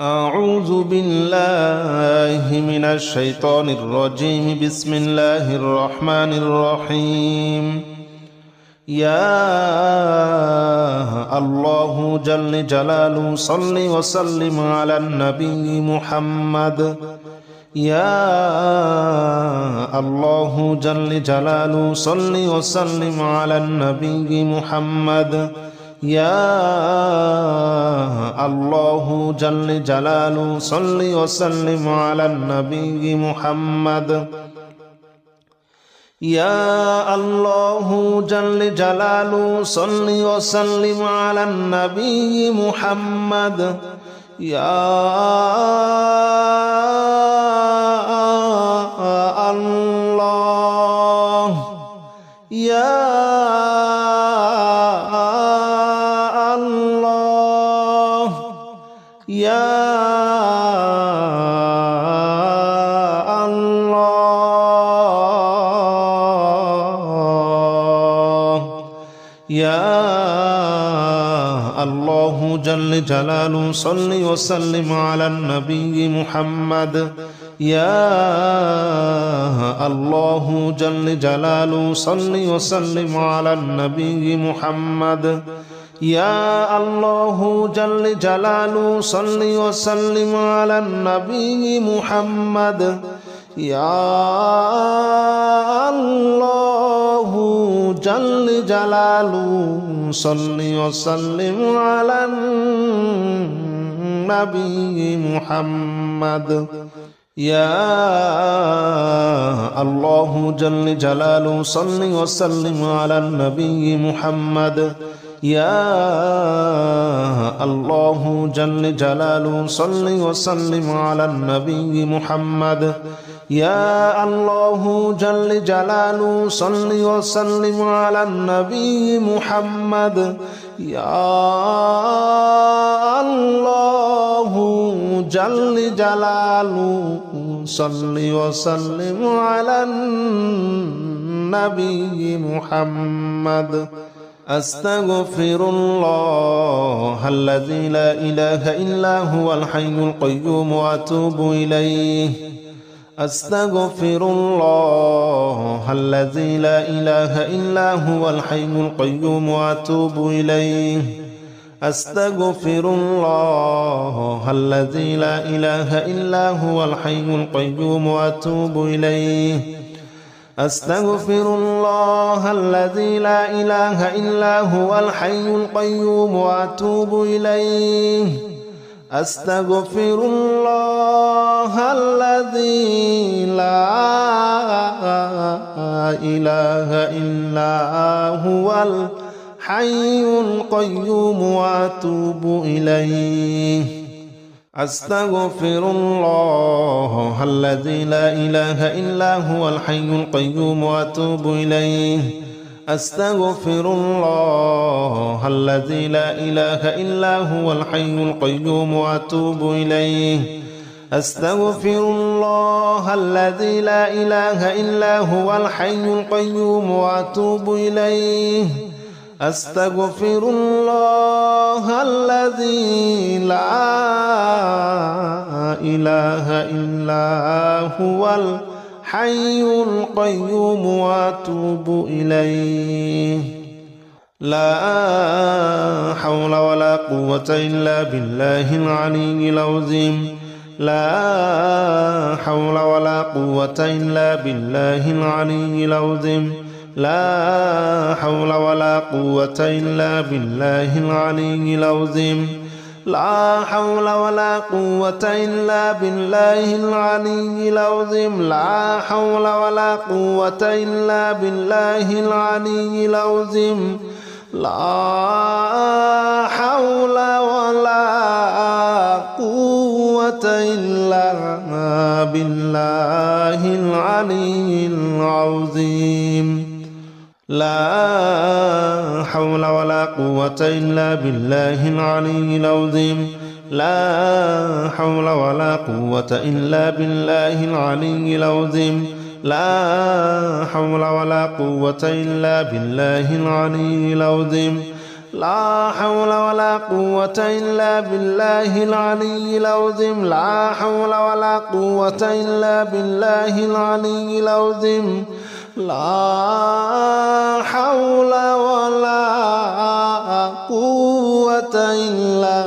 أعوذ بالله من الشيطان الرجيم. بسم الله الرحمن الرحيم. يا الله جل جلاله صل وسلم على النبي محمد. يا الله جل جلاله صل وسلم على النبي محمد. يا الله جل جلاله صل وسلم على النبي محمد. يا الله جل جلاله صل وسلم على النبي محمد. يا الله يا يا الله يا الله جل جلاله صل وسلم على النبي محمد. يا الله جل جلاله صل وسلم على النبي محمد. يا الله جل جلاله صل وسلم على النبي محمد. يا الله جل جلاله صل وسلم على النبي محمد. يا الله جل جلاله صل وسلم على النبي محمد. يا الله جل جلاله صل وسلم على النبي محمد. يا الله جل جلاله صل وسلم على النبي محمد. يا الله جل جلاله صل وسلم على النبي محمد. أستغفر الله الذي لا إله إلا هو الحي القيوم وأتوب إليه. أستغفر الله الذي لا إله إلا هو الحي القيوم وأتوب إليه. أستغفر الله الذي لا إله إلا هو الحي القيوم وأتوب إليه. أستغفر الله الذي لا إله إلا هو الحي القيوم وأتوب إليه. أستغفر الله الذي لا إله إلا هو الحي القيوم وأتوب إليه. أستغفر الله الذي لا إله إلا هو الحي القيوم وأتوب إليه. أستغفر الله الذي لا إله إلا هو الحي القيوم وأتوب إليه. أستغفر الله الذي لا إله إلا هو الحي القيوم وأتوب إليه. أستغفر الله الذي لا إله إلا هو الحي القيوم وأتوب إليه. لا حول ولا قوة إلا بالله العلي العظيم. لا حول ولا قوة إلا بالله العلي العظيم. لا حول ولا قوة إلا بالله العلي العظيم. لا حول ولا قوة إلا بالله العلي العظيم. لا حول ولا قوة إلا بالله العلي العظيم. لا حول ولا قوة إلا بالله العلي العظيم. لا حول ولا قوة إلا بالله العلي العظيم. لا حول ولا قوة إلا بالله العلي العظيم. لا حول ولا قوة إلا بالله العلي العظيم. لا حول ولا قوة إلا بالله العلي العظيم لا حول ولا قوة إلا بالله العلي العظيم لا حول ولا قوة إلا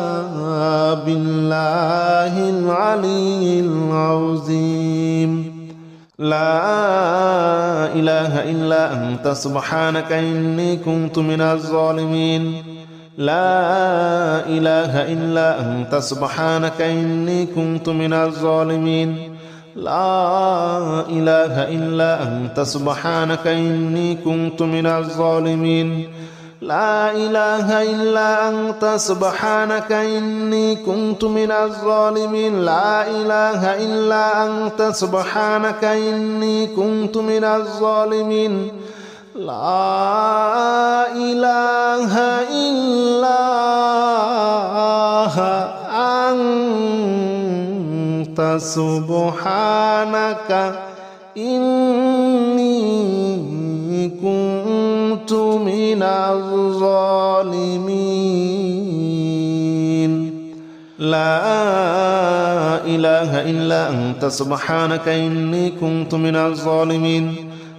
بالله العلي العظيم لا إله إلا أنت سبحانك إني كنت من الظالمين لا إله إلا أنت سبحانك إني كنت من الظالمين لا إله إلا أنت سبحانك إني كنت من الظالمين لا إله إلا أنت سبحانك إني كنت من الظالمين لا إله إلا أنت سبحانك إني كنت من الظالمين لا إله إلا أنت سبحانك إني كنت من الظالمين لا إله إلا أنت سبحانك إني كنت من الظالمين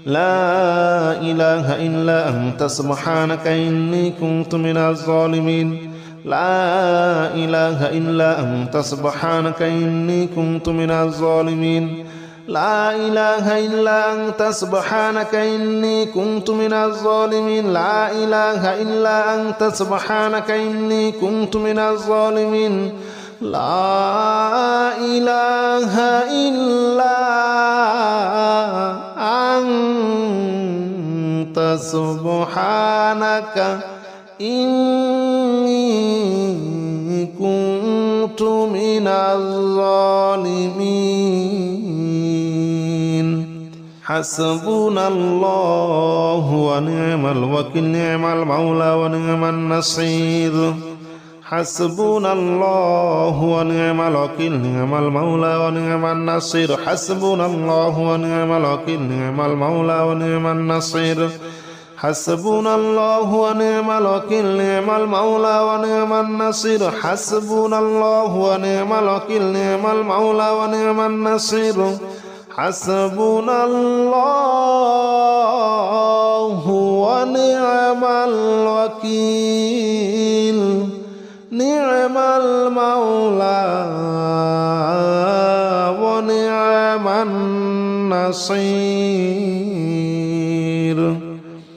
لا إله إلا أنت سبحانك إني كنت من الظالمين لا إله إلا أنت سبحانك إني كنت من الظالمين لا إله إلا أنت سبحانك إني كنت من الظالمين لا إله إلا أنت سبحانك إني كنت من الظالمين لا إله إلا أنت سبحانك إني كنت من الظالمين حسبنا الله ونعم الوكيل نعم المولى ونعم النصير حسبنا الله ونعم الوكيل نعم المولى ونعم النصير حسبنا الله ونعم الوكيل نعم المولى ونعم النصير حسبنا الله ونعم الوكيل نعم المولى ونعم النصير حسبنا الله ونعم الوكيل نعم المولى ونعم النصير حسبنا الله ونعم الوكيل نعم المولى ونعم النصير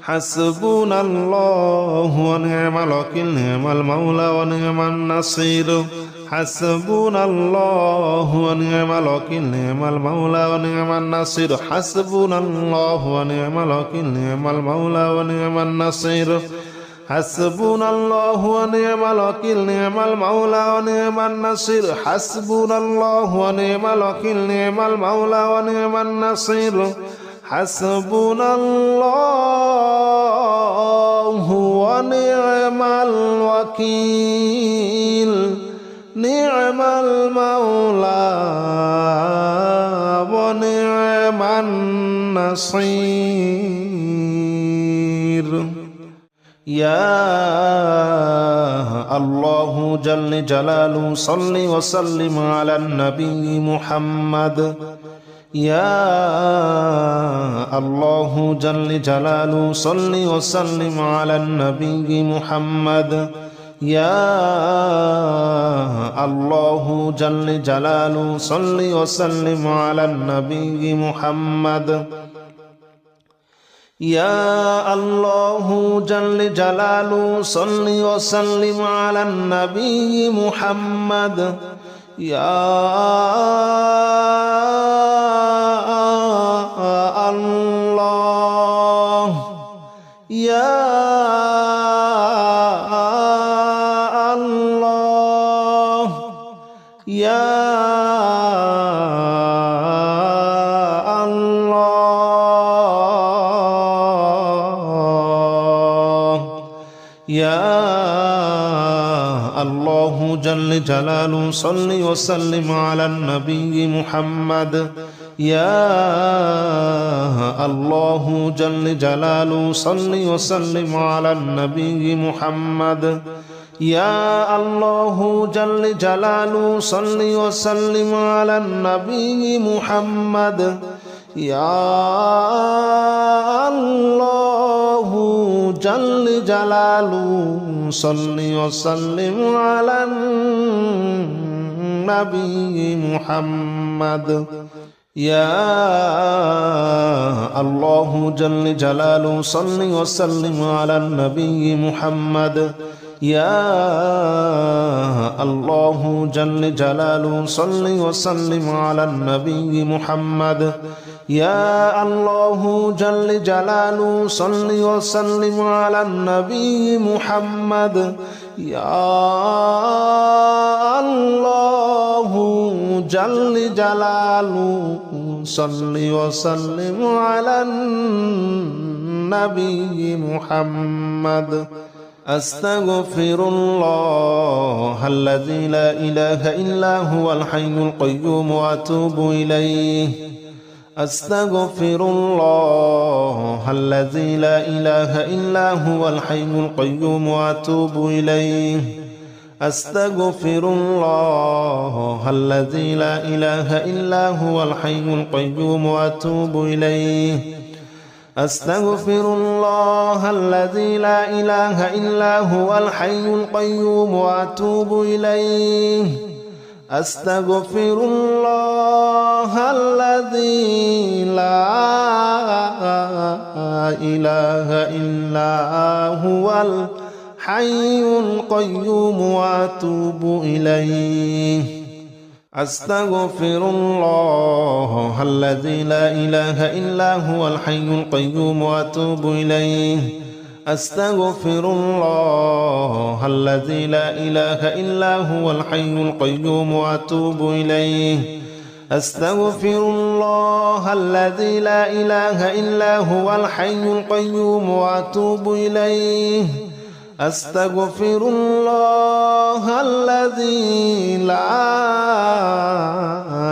حسبنا الله ونعم الوكيل نعم المولى ونعم النصير حسبنا الله ونعم الوكيل نعم المولى ونعم النصير حسبنا الله ونعم الوكيل نعم المولى ونعم النصير حسبنا الله ونعم الوكيل نعم المولى ونعم النصير حسبنا الله ونعم الوكيل نعم المولى ونعم النصير حسبنا الله ونعم الوكيل نعم المولى ونعم النصير يا الله جل جلاله صل وسلم على النبي محمد يا الله جل جلاله صل وسلم على النبي محمد يا الله جل جلاله صل وسلم على النبي محمد يا الله جل جلاله صل وسلم على النبي محمد يا الله يا الله يا يا الله جل جلاله صل وسلم على النبي محمد يا الله جل جلاله صل وسلم على النبي محمد يا الله جل جلاله صل وسلم على النبي محمد يا الله جل جلاله صل وسلم على النبي محمد يا الله جل جلاله صل وسلم على النبي محمد يا الله جل جلاله صل وسلم على النبي محمد يا الله جل جلاله صل وسلم على النبي محمد يا الله جل جلاله صل وسلم على النبي محمد أستغفر الله الذي لا إله إلا هو الحي القيوم وأتوب إليه أستغفر الله الذي لا إله إلا هو الحي القيوم وأتوب إليه أستغفر الله الذي لا إله إلا هو الحي القيوم وأتوب إليه أستغفر الله الذي لا إله إلا هو الحي القيوم وأتوب إليه أستغفر الله الذي لا إله إلا هو الحي القيوم وأتوب إليه أستغفر الله الذي لا إله إلا هو الحي القيوم وأتوب إليه أستغفر الله الذي لا إله إلا هو الحي القيوم وأتوب إليه أستغفر الله الذي لا إله إلا هو الحي القيوم وأتوب إليه أستغفر الله الذي لا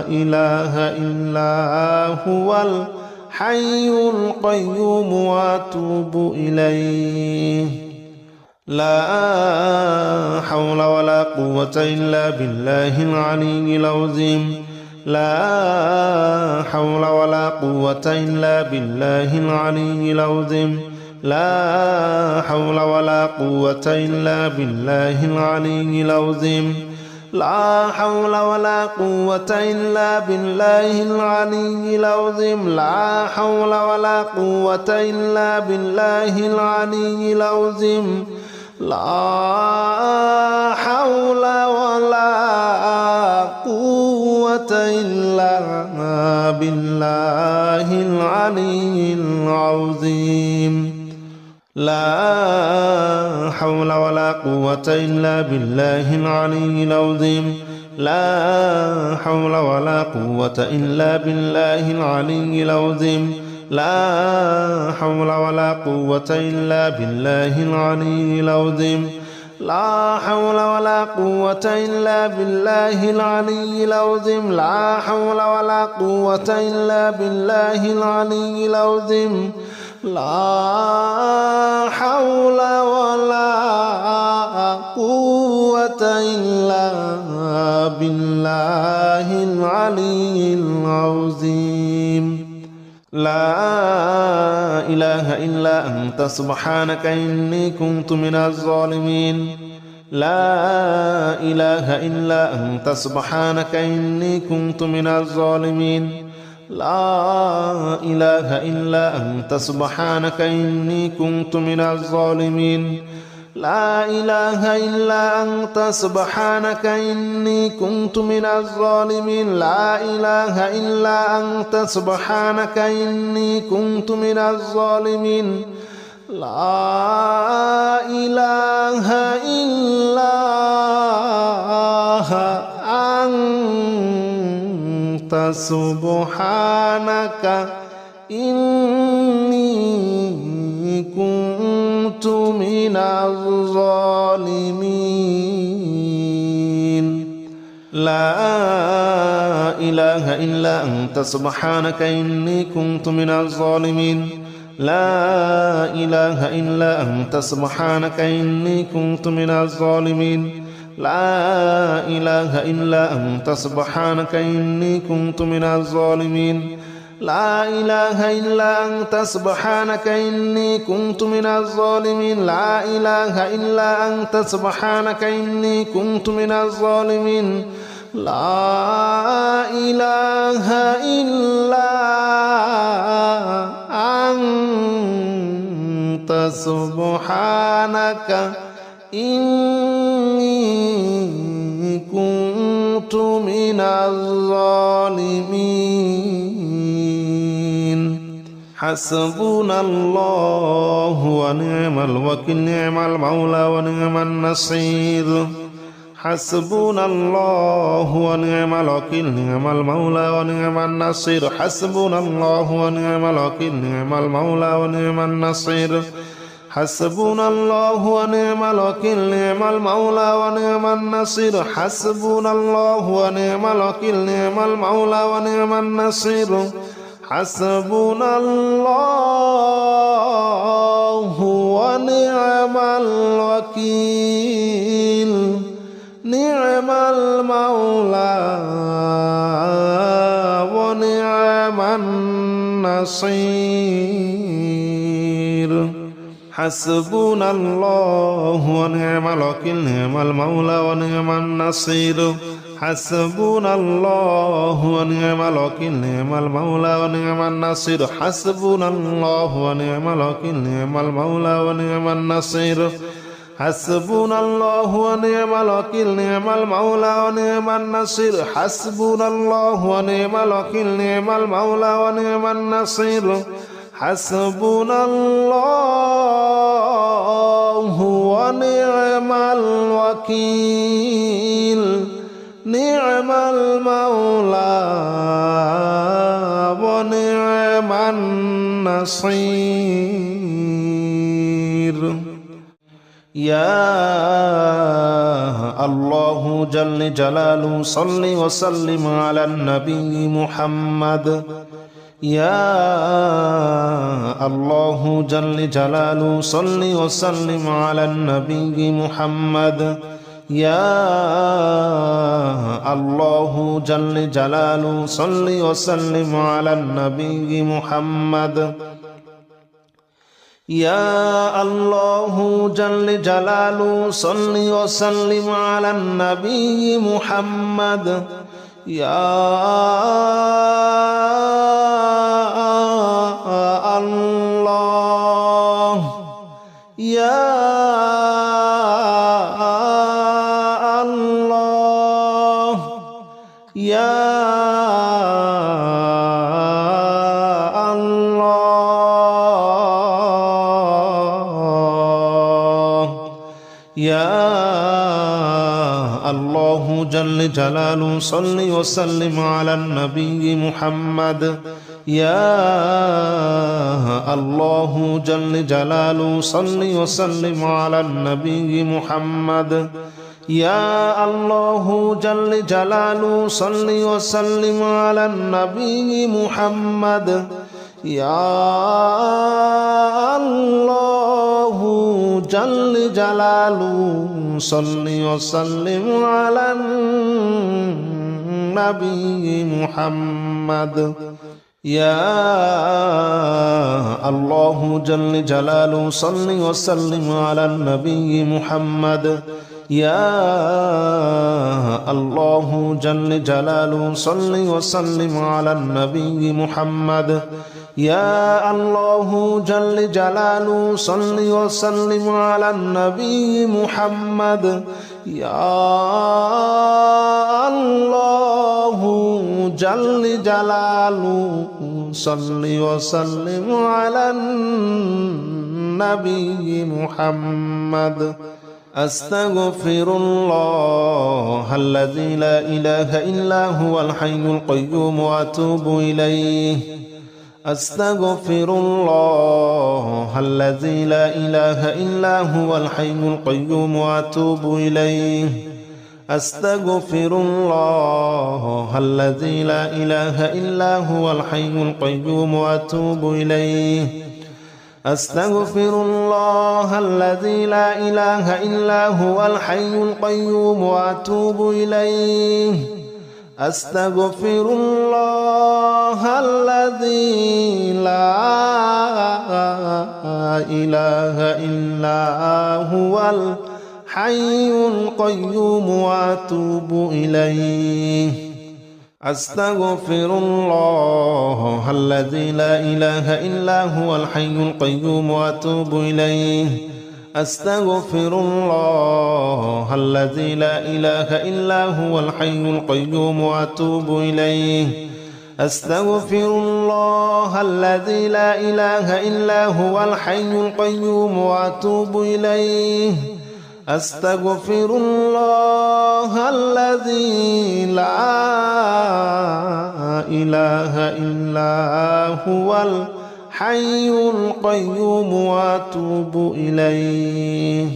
إله إلا هو الحي القيوم وأتوب إليه لا حول ولا قوة إلا بالله العلي العظيم لا حول ولا قوة إلا بالله العلي العظيم لا حول ولا قوة إلا بالله العلي العظيم لا حول ولا قوة إلا بالله العلي العظيم لا حول ولا قوة إلا بالله العلي العظيم لا حول ولا قوة إلا بالله العلي العظيم لا حول ولا قوة إلا بالله العلي العظيم لا حول ولا قوة إلا بالله العلي العظيم لا حول ولا قوة إلا بالله العلي العظيم لا حول ولا قوة إلا بالله العلي العظيم لا حول ولا قوة إلا بالله العلي العظيم لا حول ولا قوة إلا بالله العلي العظيم لا إله إلا أنت سبحانك إني كنت من الظالمين لا إله إلا أنت سبحانك إني كنت من الظالمين لا إله إلا أنت سبحانك إني كنت من الظالمين لا إله إلا أنت سبحانك إني كنت من الظالمين لا إله إلا أنت سبحانك إني كنت من الظالمين لا إله إلا أنت سبحانك إني كنت من الظالمين لا إله إلا أنت سبحانك إني كنت من الظالمين لا إله إلا أنت سبحانك إني كنت من الظالمين لا إله إلا أنت سبحانك إني كنت من الظالمين لا إله إلا أنت سبحانك إني كنت من الظالمين لا إله إلا أنت سبحانك إني كنت من الظالمين لا إله إلا أنت سبحانك إني كنت من الظالمين حسبنا الله ونعم الوكيل نعم المولى ونعم النصير حسبنا الله ونعم الوكيل نعم المولى ونعم النصير حسبنا الله ونعم الوكيل نعم المولى ونعم النصير حسبنا الله ونعم الوكيل نعم المولى ونعم النصير حسبنا الله ونعم الوكيل نعم المولى ونعم النصير حسبنا الله ونعم الوكيل نعم المولى ونعم النصير حسبنا الله ونعم الوكيل نعم المولى ونعم النصير حسبنا الله ونعم الوكيل نعم المولى ونعم النصير حسبنا الله ونعم الوكيل نعم المولى ونعم النصير حسبنا الله ونعم الوكيل نعم المولى ونعم النصير حسبنا الله ونعم الوكيل نعم المولى ونعم النصير حسبنا الله ونعم الوكيل نعم المولى ونعم النصير يا الله جل جلاله صل وسلم على النبي محمد يا الله جل جلاله صل وسلم على النبي محمد يا الله جل جلاله صل وسلم على النبي محمد يا الله جل جلاله صل وسلم على النبي محمد يا الله يا الله يا يا الله جل جلاله صل وسلم على النبي محمد يا الله جل جلاله صل وسلم على النبي محمد يا الله جل جلاله صل وسلم على النبي محمد يا الله جل جلاله صل وسلم على النبي محمد يا الله جل جلاله صل وسلم على النبي محمد يا الله جل جلاله صل وسلم على النبي محمد يا الله جل جلاله صل وسلم على النبي محمد يا الله جل جلاله صل وسلم على النبي محمد أستغفر الله الذي لا إله إلا هو الحي القيوم وأتوب إليه أستغفر الله الذي لا إله إلا هو الحي القيوم وأتوب إليه أستغفر الله الذي لا إله إلا هو الحي القيوم وأتوب إليه أستغفر الله الذي لا إله إلا هو الحي القيوم وأتوب إليه أستغفر الله الذي لا إله إلا هو الحي القيوم وأتوب إليه أستغفر الله الذي لا إله إلا هو الحي القيوم وأتوب إليه أستغفر الله الذي لا إله إلا هو الحي القيوم وأتوب إليه أستغفر الله الذي لا إله إلا هو الحي القيوم وأتوب إليه أستغفر الله الذي لا إله إلا هو الحي القيوم وأتوب إليه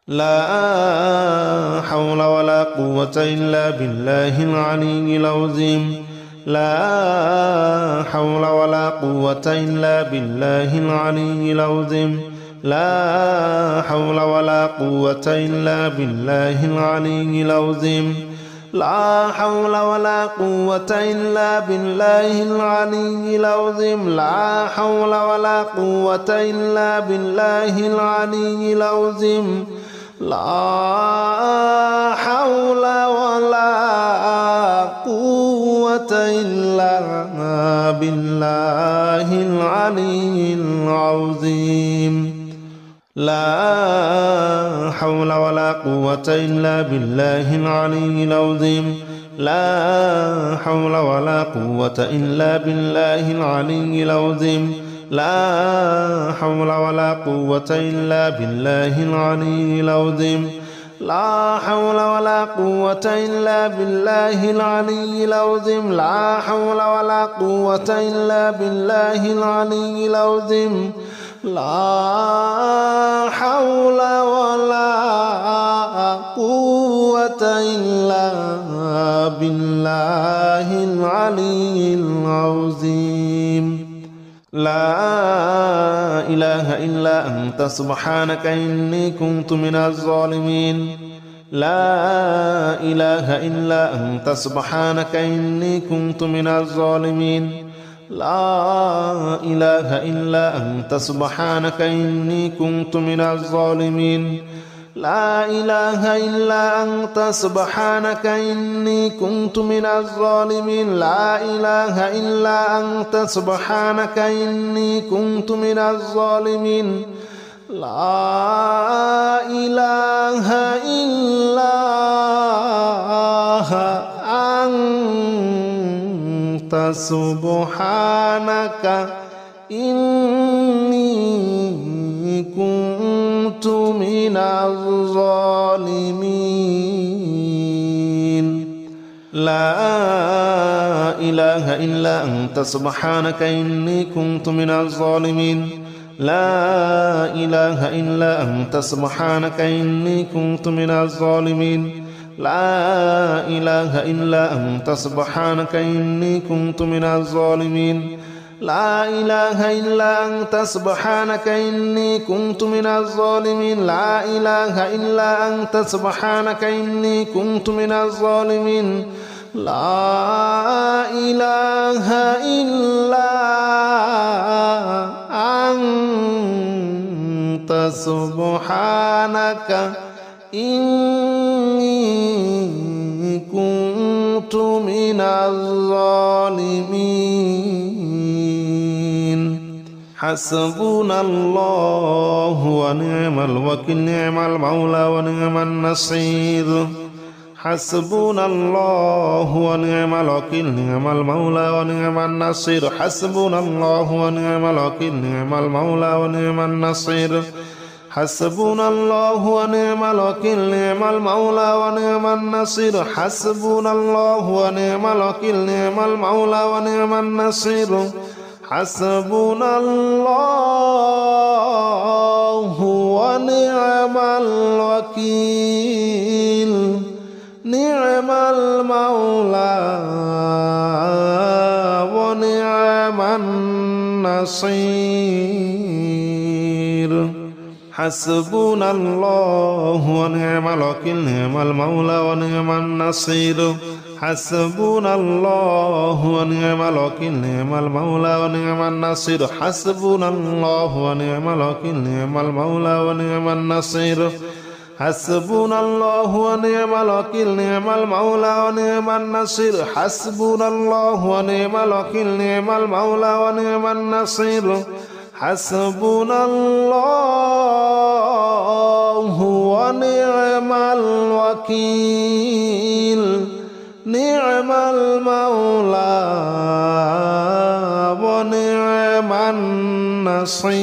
لا حول ولا قوة إلا بالله العلي العظيم لا حول ولا قوة إلا بالله العلي العظيم لا حول ولا قوة إلا بالله العلي العظيم لا حول ولا قوة إلا بالله العلي العظيم لا حول ولا قوة إلا بالله العلي العظيم لا حول ولا قوة إلا بالله العلي العظيم لا حول ولا قوة إلا بالله العلي العظيم لا حول ولا قوة إلا بالله العلي العظيم لا حول ولا قوة إلا بالله العلي العظيم لا حول ولا قوة إلا بالله العلي العظيم لا حول ولا قوة إلا بالله العلي العظيم لا حول ولا قوة إلا بالله العلي العظيم لا إله إلا أنت سبحانك إني كنت من الظالمين لا إله إلا أنت سبحانك إني كنت من الظالمين لا إله إلا أنت سبحانك إني كنت من الظالمين لا إله إلا أنت سبحانك إني كنت من الظالمين لا إله إلا أنت سبحانك إني كنت من الظالمين لا إله إلا أنت سبحانك إني كنت من الظالمين لا إله إلا أنت سبحانك إني كنت من الظالمين لا إله إلا أنت سبحانك إني كنت من الظالمين لا إله إلا أنت سبحانك إني كنت من الظالمين لا إله إلا أنت سبحانك إني كنت من الظالمين لا إله إلا أنت سبحانك إني كنت من الظالمين لا إله إلا أنت سبحانك إني كنت من الظالمين حسبنا الله ونعم الوكيل نعم المولى ونعم النصير حسبنا الله ونعم الوكيل نعم المولى ونعم النصير حسبنا الله ونعم الوكيل نعم المولى ونعم النصير حسبنا الله ونعم الوكيل نعم المولى ونعم النصير حسبنا الله ونعم الوكيل نعم المولى ونعم النصير حسبنا الله ونعم الوكيل نعم المولى ونعم النصير حسبنا الله ونعم الوكيل نعم المولى ونعم النصير حسبنا الله ونعم الوكيل نعم المولى ونعم النصير حسبنا الله ونعم الوكيل نعم المولى ونعم النصير حسبنا الله ونعم الوكيل نعم المولى ونعم النصير حسبنا الله ونعم الوكيل نعم المولى ونعم النصير حسبنا الله ونعم الوكيل نعم المولى ونعم النصير